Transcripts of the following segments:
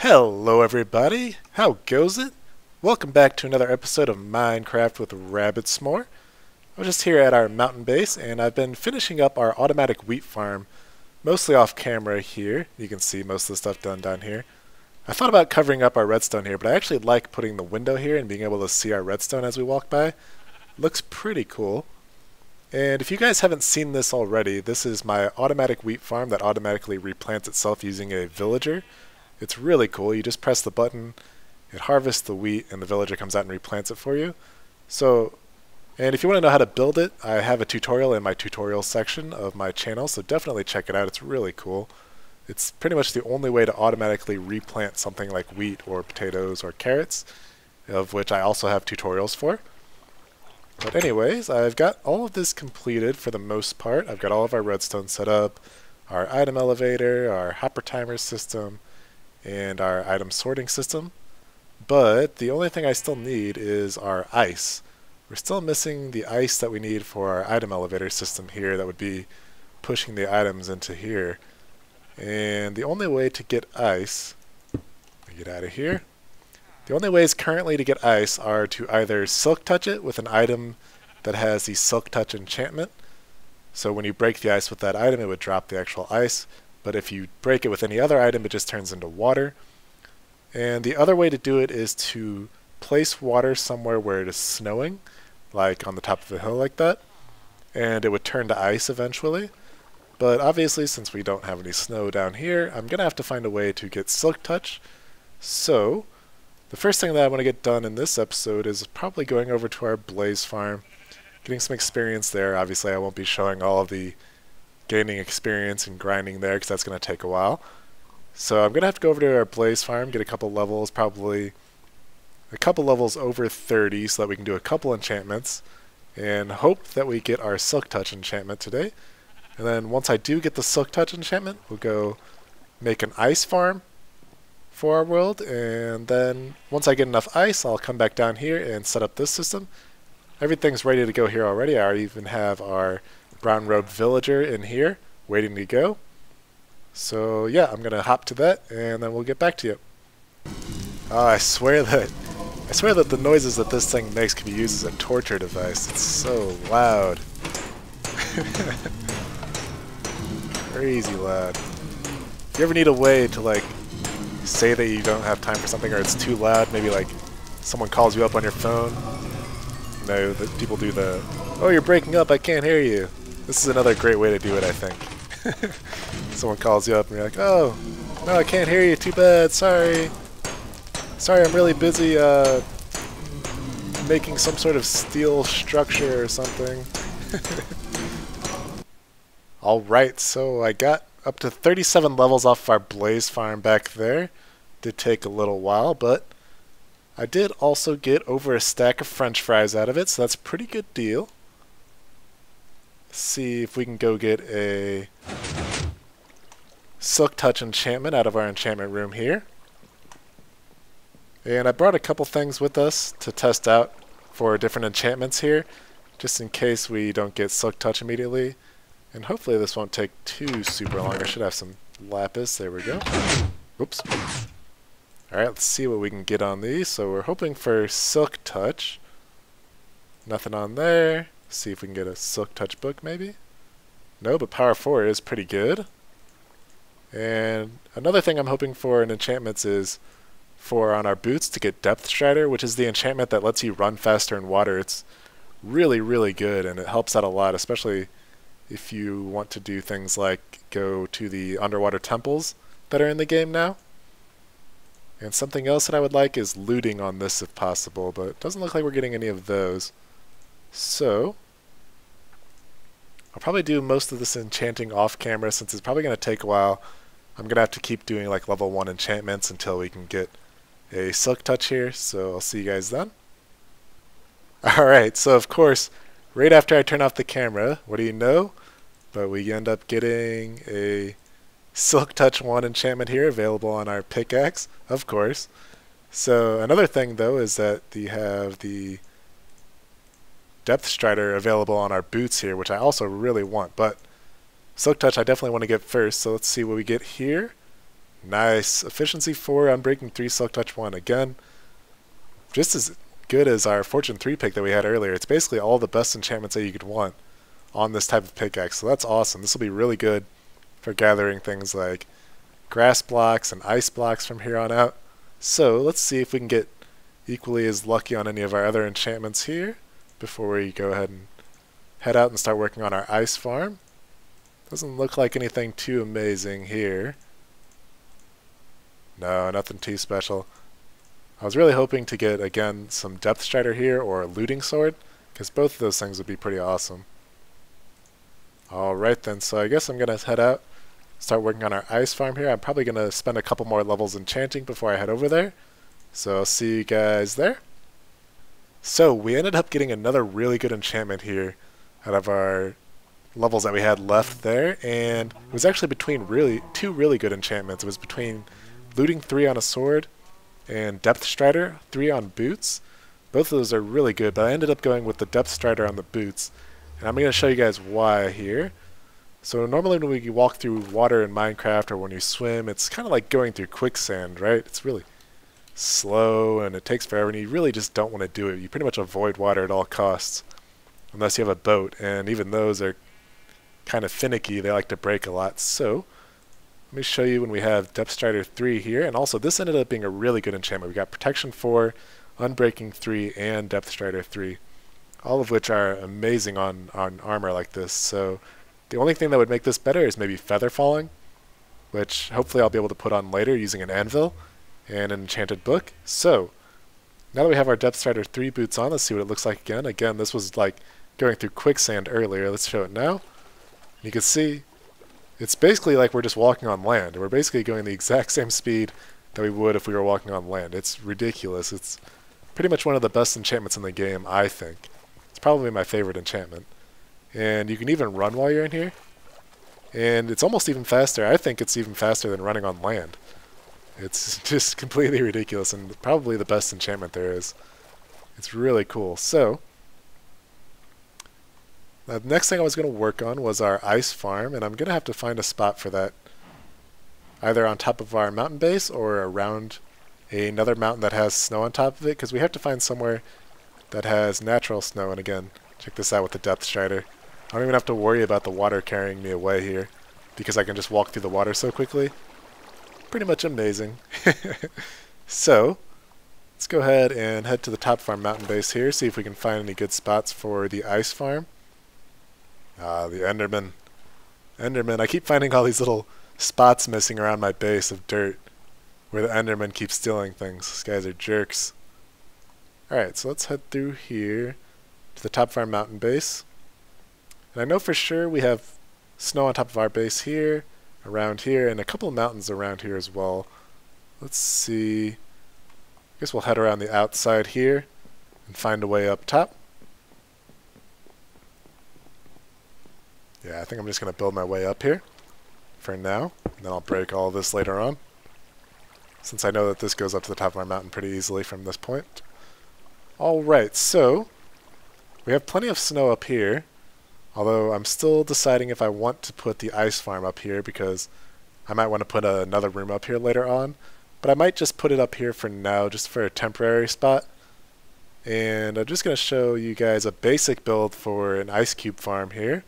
Hello everybody, how goes it? Welcome back to another episode of Minecraft with RabidSmore. I'm just here at our mountain base and I've been finishing up our automatic wheat farm, mostly off camera here. You can see most of the stuff done down here. I thought about covering up our redstone here, but I actually like putting the window here and being able to see our redstone as we walk by. Looks pretty cool. And if you guys haven't seen this already, this is my automatic wheat farm that automatically replants itself using a villager. It's really cool. You just press the button, it harvests the wheat, and the villager comes out and replants it for you. And if you want to know how to build it, I have a tutorial in my tutorial section of my channel, so definitely check it out. It's really cool. It's pretty much the only way to automatically replant something like wheat or potatoes or carrots, of which I also have tutorials for. But anyways, I've got all of this completed for the most part. I've got all of our redstone set up, our item elevator, our hopper timer system, and our item sorting system. But the only thing I still need is our ice. We're still missing the ice that we need for our item elevator system here that would be pushing the items into here. And the only way to get ice, get out of here. The only ways currently to get ice are to either silk touch it with an item that has the silk touch enchantment. So when you break the ice with that item, it would drop the actual ice. But if you break it with any other item, it just turns into water. And the other way to do it is to place water somewhere where it is snowing, like on the top of a hill like that, and it would turn to ice eventually. But obviously, since we don't have any snow down here, I'm going to have to find a way to get silk touch. So the first thing that I want to get done in this episode is probably going over to our blaze farm, getting some experience there. Obviously, I won't be showing all of the gaining experience and grinding there because that's going to take a while. So I'm going to have to go over to our blaze farm, get a couple levels, probably a couple levels over 30 so that we can do a couple enchantments, and hope that we get our silk touch enchantment today. And then once I do get the silk touch enchantment, we'll go make an ice farm for our world, and then once I get enough ice, I'll come back down here and set up this system. Everything's ready to go here already. I even have our brown robed villager in here waiting to go. So yeah, I'm gonna hop to that and then we'll get back to you. Oh, I swear that the noises that this thing makes can be used as a torture device. It's so loud. Crazy loud. If you ever need a way to like say that you don't have time for something or it's too loud, maybe like someone calls you up on your phone, you know, that people do the, oh, you're breaking up, I can't hear you. This is another great way to do it, I think. Someone calls you up and you're like, oh, no, I can't hear you, too bad, sorry. Sorry, I'm really busy making some sort of steel structure or something. Alright, so I got up to 37 levels off our blaze farm back there. Did take a little while, but I did also get over a stack of french fries out of it, so that's a pretty good deal. See if we can go get a silk touch enchantment out of our enchantment room here. And I brought a couple things with us to test out for different enchantments here, just in case we don't get silk touch immediately. And hopefully this won't take too super long. I should have some lapis. There we go. Oops. Alright, let's see what we can get on these. So we're hoping for silk touch. Nothing on there. See if we can get a silk touch book maybe. No, but power 4 is pretty good. And another thing I'm hoping for in enchantments is for on our boots to get depth strider, which is the enchantment that lets you run faster in water. It's really, really good and it helps out a lot, especially if you want to do things like go to the underwater temples that are in the game now. And something else that I would like is looting on this if possible, but it doesn't look like we're getting any of those. So I'll probably do most of this enchanting off camera since it's probably going to take a while. I'm going to have to keep doing like level 1 enchantments until we can get a silk touch here, so I'll see you guys then. Alright, so of course, right after I turn off the camera, what do you know? But we end up getting a silk touch 1 enchantment here available on our pickaxe, of course. So another thing though is that you have the depth strider available on our boots here, which I also really want, but silk touch I definitely want to get first, so let's see what we get here. Nice. Efficiency 4, Unbreaking 3, Silk Touch 1. Again, just as good as our Fortune 3 pick that we had earlier. It's basically all the best enchantments that you could want on this type of pickaxe. So that's awesome. This will be really good for gathering things like grass blocks and ice blocks from here on out. So let's see if we can get equally as lucky on any of our other enchantments here before we go ahead and head out and start working on our ice farm. Doesn't look like anything too amazing here. No, nothing too special. I was really hoping to get, again, some Depth Strider here or a Looting Sword, because both of those things would be pretty awesome. Alright then, so I guess I'm going to head out, start working on our ice farm here. I'm probably going to spend a couple more levels enchanting before I head over there. So I'll see you guys there. So we ended up getting another really good enchantment here out of our levels that we had left there, and it was actually between two really good enchantments. It was between Looting 3 on a sword and Depth Strider 3 on boots. Both of those are really good, but I ended up going with the Depth Strider on the boots, and I'm going to show you guys why here. So normally when we walk through water in Minecraft or when you swim, it's kind of like going through quicksand, right? It's really slow and it takes forever, and you really just don't want to do it. You pretty much avoid water at all costs unless you have a boat, and even those are kind of finicky. They like to break a lot. So let me show you when we have Depth Strider 3 here, and also this ended up being a really good enchantment. We got Protection 4, Unbreaking 3, and Depth Strider 3, all of which are amazing on armor like this. So the only thing that would make this better is maybe Feather Falling, which hopefully I'll be able to put on later using an anvil and an enchanted book. So now that we have our Depth Strider 3 boots on, let's see what it looks like again. Again, this was like going through quicksand earlier. Let's show it now. You can see it's basically like we're just walking on land. We're basically going the exact same speed that we would if we were walking on land. It's ridiculous. It's pretty much one of the best enchantments in the game, I think. It's probably my favorite enchantment. And you can even run while you're in here. And it's almost even faster. I think it's even faster than running on land. It's just completely ridiculous and probably the best enchantment there is. It's really cool. So the next thing I was going to work on was our ice farm, and I'm going to have to find a spot for that, either on top of our mountain base or around another mountain that has snow on top of it, because we have to find somewhere that has natural snow. And again, check this out with the Depth Strider. I don't even have to worry about the water carrying me away here, because I can just walk through the water so quickly. Pretty much amazing. So let's go ahead and head to the top of our mountain base here, see if we can find any good spots for the ice farm. The Enderman. Enderman. I keep finding all these little spots missing around my base of dirt where the Enderman keeps stealing things. These guys are jerks. Alright, so let's head through here to the top of our mountain base. And I know for sure we have snow on top of our base here, around here, and a couple of mountains around here as well. Let's see. I guess we'll head around the outside here and find a way up top. Yeah, I think I'm just going to build my way up here for now, and then I'll break all of this later on, since I know that this goes up to the top of our mountain pretty easily from this point. Alright, so we have plenty of snow up here, although I'm still deciding if I want to put the ice farm up here, because I might want to put another room up here later on, but I might just put it up here for now, just for a temporary spot. And I'm just going to show you guys a basic build for an ice cube farm here,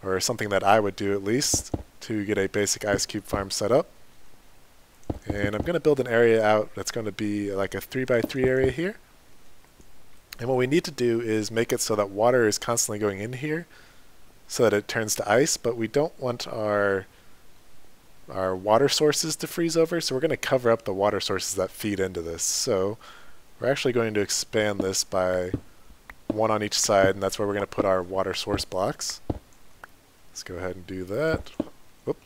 or something that I would do at least to get a basic ice cube farm set up. And I'm going to build an area out that's going to be like a 3x3 area here. And what we need to do is make it so that water is constantly going in here so that it turns to ice, but we don't want our water sources to freeze over, so we're going to cover up the water sources that feed into this. So we're actually going to expand this by one on each side, and that's where we're going to put our water source blocks. Let's go ahead and do that. Whoop.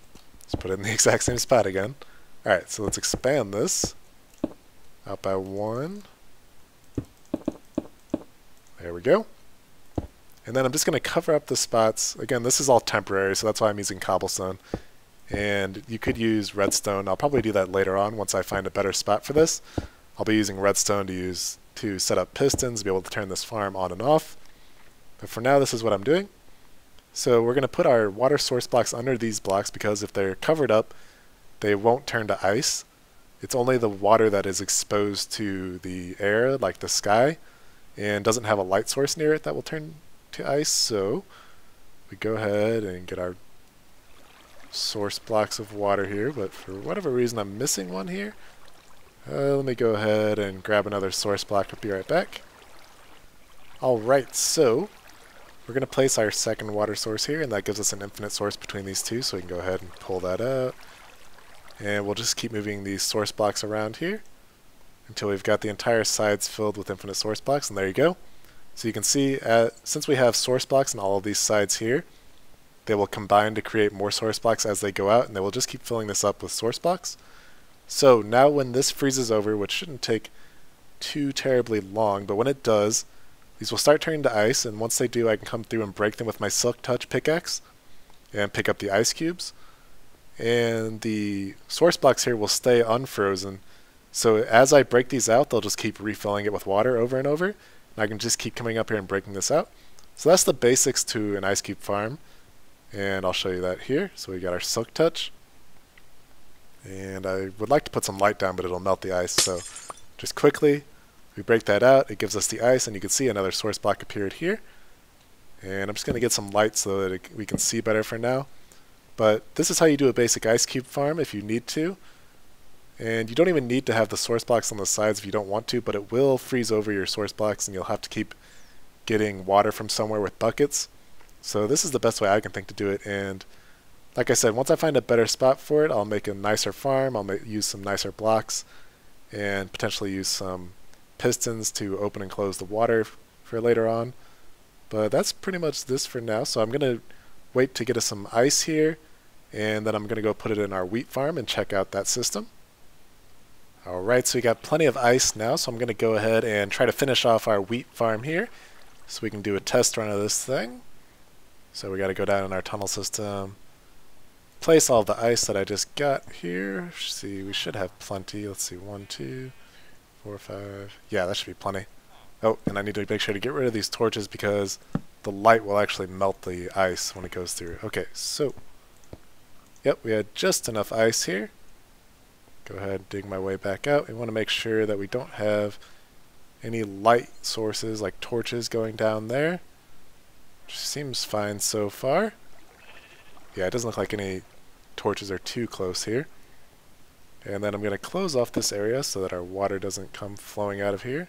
Let's put it in the exact same spot again. Alright, so let's expand this out by one. There we go. And then I'm just going to cover up the spots. Again, this is all temporary, so that's why I'm using cobblestone. And you could use redstone. I'll probably do that later on once I find a better spot for this. I'll be using redstone to set up pistons, be able to turn this farm on and off. But for now, this is what I'm doing. So we're going to put our water source blocks under these blocks, because if they're covered up, they won't turn to ice. It's only the water that is exposed to the air, like the sky, and doesn't have a light source near it that will turn to ice. So we go ahead and get our source blocks of water here, but for whatever reason I'm missing one here. Let me go ahead and grab another source block. I'll be right back. Alright, so we're going to place our second water source here, and that gives us an infinite source between these two, so we can go ahead and pull that out. And we'll just keep moving these source blocks around here until we've got the entire sides filled with infinite source blocks, and there you go. So you can see, since we have source blocks in all of these sides here, they will combine to create more source blocks as they go out, and they will just keep filling this up with source blocks. So now when this freezes over, which shouldn't take too terribly long, but when it does, these will start turning to ice, and once they do, I can come through and break them with my Silk Touch pickaxe and pick up the ice cubes. And the source blocks here will stay unfrozen, so as I break these out, they'll just keep refilling it with water over and over, and I can just keep coming up here and breaking this out. So that's the basics to an ice cube farm, and I'll show you that here. So we got our Silk Touch, and I would like to put some light down, but it'll melt the ice, so just quickly we break that out. It gives us the ice, and you can see another source block appeared here. And I'm just going to get some light so that we can see better for now. But this is how you do a basic ice cube farm if you need to. And you don't even need to have the source blocks on the sides if you don't want to, but it will freeze over your source blocks, and you'll have to keep getting water from somewhere with buckets. So this is the best way I can think to do it. And like I said, once I find a better spot for it, I'll make a nicer farm. I'll use some nicer blocks and potentially use some pistons to open and close the water for later on. But that's pretty much this for now. So I'm going to wait to get us some ice here, and then I'm going to go put it in our wheat farm and check out that system. Alright, so we got plenty of ice now, so I'm going to go ahead and try to finish off our wheat farm here so we can do a test run of this thing. So we got to go down in our tunnel system, place all the ice that I just got here. See, we should have plenty. Let's see, 1, 2, 4, 5. Yeah, that should be plenty. Oh, and I need to make sure to get rid of these torches because the light will actually melt the ice when it goes through. Okay, so yep, we had just enough ice here. Go ahead and dig my way back out. We want to make sure that we don't have any light sources like torches going down there. Which seems fine so far. Yeah, it doesn't look like any torches are too close here. And then I'm going to close off this area so that our water doesn't come flowing out of here.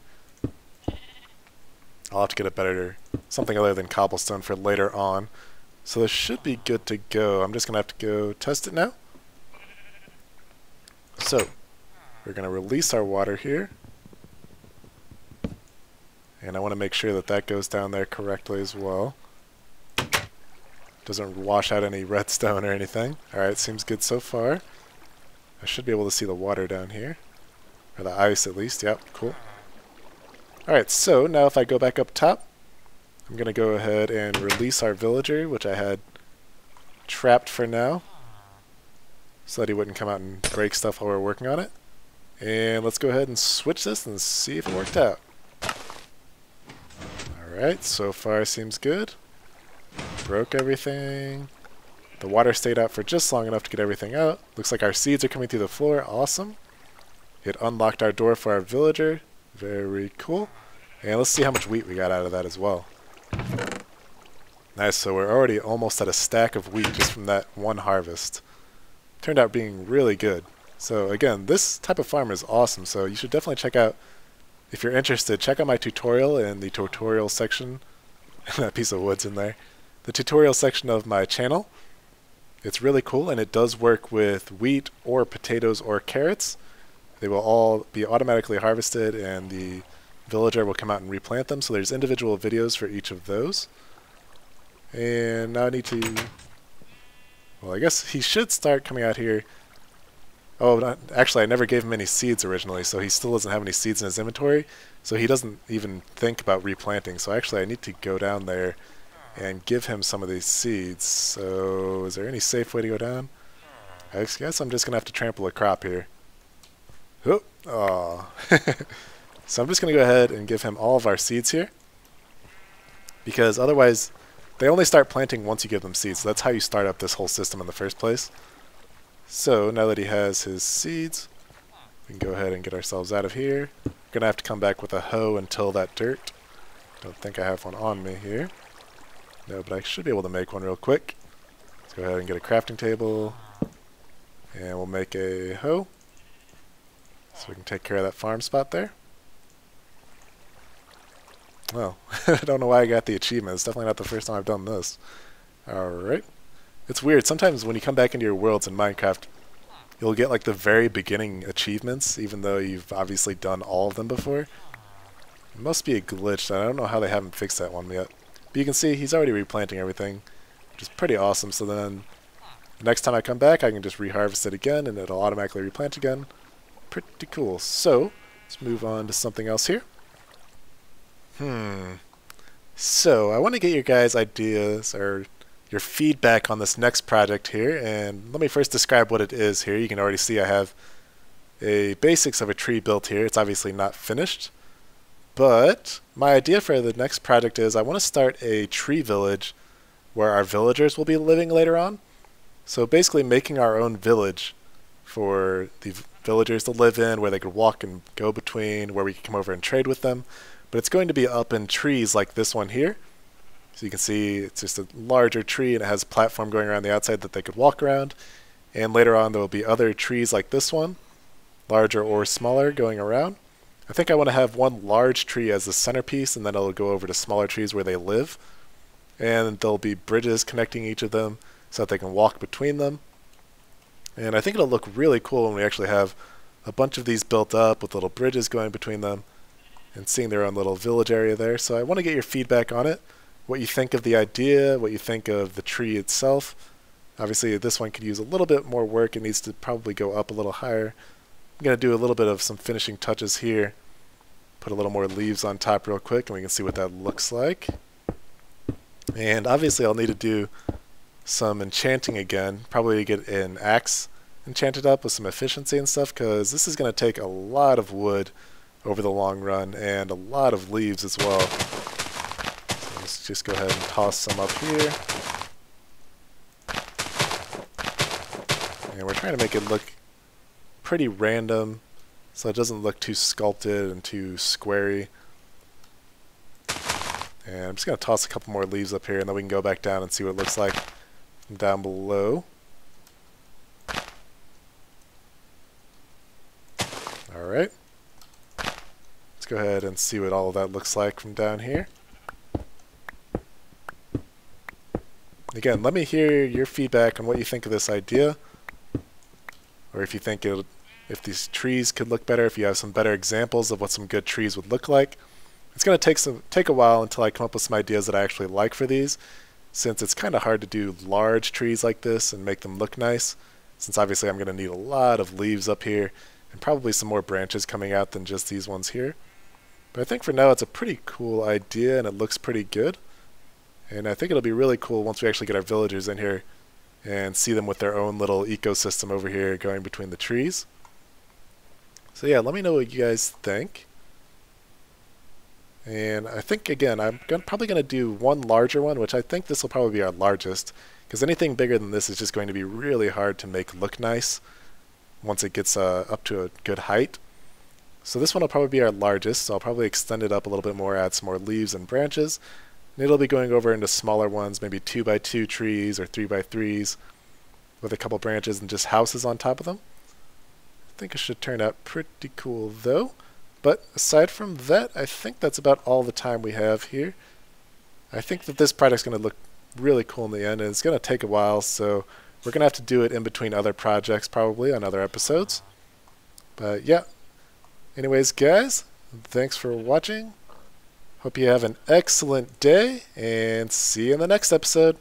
I'll have to get a better, something other than cobblestone for later on. So this should be good to go. I'm just going to have to go test it now. So, we're going to release our water here. And I want to make sure that that goes down there correctly as well. Doesn't wash out any redstone or anything. Alright, seems good so far. I should be able to see the water down here. Or the ice at least. Yep, cool. Alright, so now if I go back up top, I'm going to go ahead and release our villager, which I had trapped for now, so that he wouldn't come out and break stuff while we're working on it. And let's go ahead and switch this and see if it worked out. Alright, so far seems good. Broke everything. The water stayed out for just long enough to get everything out. Looks like our seeds are coming through the floor. Awesome. It unlocked our door for our villager. Very cool. And let's see how much wheat we got out of that as well. Nice, so we're already almost at a stack of wheat just from that one harvest. Turned out being really good. So again, this type of farm is awesome, so you should definitely check out, if you're interested, check out my tutorial in the tutorial section. That piece of wood's in there. The tutorial section of my channel. It's really cool, and it does work with wheat or potatoes or carrots. They will all be automatically harvested, and the villager will come out and replant them. So there's individual videos for each of those. And now I need to... Well, I guess he should start coming out here. Oh, actually, I never gave him any seeds originally, so he still doesn't have any seeds in his inventory. So he doesn't even think about replanting. So actually, I need to go down there and give him some of these seeds. So is there any safe way to go down? I guess I'm just going to have to trample a crop here. Oh, aw. So I'm just going to go ahead and give him all of our seeds here. Because otherwise, they only start planting once you give them seeds. So that's how you start up this whole system in the first place. So now that he has his seeds, we can go ahead and get ourselves out of here. We're going to have to come back with a hoe and till that dirt. Don't think I have one on me here. No, but I should be able to make one real quick. Let's go ahead and get a crafting table. And we'll make a hoe. So we can take care of that farm spot there. Well, I don't know why I got the achievement. It's definitely not the first time I've done this. Alright. It's weird. Sometimes when you come back into your worlds in Minecraft, you'll get like the very beginning achievements, even though you've obviously done all of them before. It must be a glitch. I don't know how they haven't fixed that one yet. But you can see he's already replanting everything, which is pretty awesome. So then the next time I come back, I can just reharvest it again, and it'll automatically replant again. Pretty cool. So let's move on to something else here. So I want to get your guys' ideas or your feedback on this next project here, and let me first describe what it is here. You can already see I have a basics of a tree built here. It's obviously not finished, but my idea for the next project is I want to start a tree village where our villagers will be living later on. So basically making our own village for the villagers to live in, where they could walk and go between, where we can come over and trade with them. But it's going to be up in trees like this one here. So you can see it's just a larger tree, and it has a platform going around the outside that they could walk around. And later on there will be other trees like this one, larger or smaller, going around. I think I want to have one large tree as the centerpiece, and then it'll go over to smaller trees where they live. And there'll be bridges connecting each of them so that they can walk between them. And I think it'll look really cool when we actually have a bunch of these built up with little bridges going between them and seeing their own little village area there. So I want to get your feedback on it, what you think of the idea, what you think of the tree itself. Obviously this one could use a little bit more work. It needs to probably go up a little higher. I'm going to do a little bit of some finishing touches here. Put a little more leaves on top real quick and we can see what that looks like. And obviously I'll need to do some enchanting again, probably get an axe enchanted up with some efficiency and stuff, because this is going to take a lot of wood over the long run and a lot of leaves as well. So let's just go ahead and toss some up here. And we're trying to make it look pretty random so it doesn't look too sculpted and too squarey. And I'm just going to toss a couple more leaves up here, and then we can go back down and see what it looks like from down below. Alright. Let's go ahead and see what all of that looks like from down here. Again, let me hear your feedback on what you think of this idea, or if you think if these trees could look better, if you have some better examples of what some good trees would look like. It's going to take a while until I come up with some ideas that I actually like for these, since it's kind of hard to do large trees like this and make them look nice, since obviously I'm going to need a lot of leaves up here and probably some more branches coming out than just these ones here. But I think for now it's a pretty cool idea and it looks pretty good. And I think it'll be really cool once we actually get our villagers in here and see them with their own little ecosystem over here going between the trees. So yeah, let me know what you guys think. And I think, again, I'm probably going to do one larger one, which I think this will probably be our largest, because anything bigger than this is just going to be really hard to make look nice once it gets up to a good height. So this one will probably be our largest, so I'll probably extend it up a little bit more, add some more leaves and branches. And it'll be going over into smaller ones, maybe 2x2 trees or 3x3s with a couple branches and just houses on top of them. I think it should turn out pretty cool though. But aside from that, I think that's about all the time we have here. I think that this project's going to look really cool in the end, and it's going to take a while, so we're going to have to do it in between other projects probably on other episodes. But yeah, anyways guys, thanks for watching. Hope you have an excellent day, and see you in the next episode.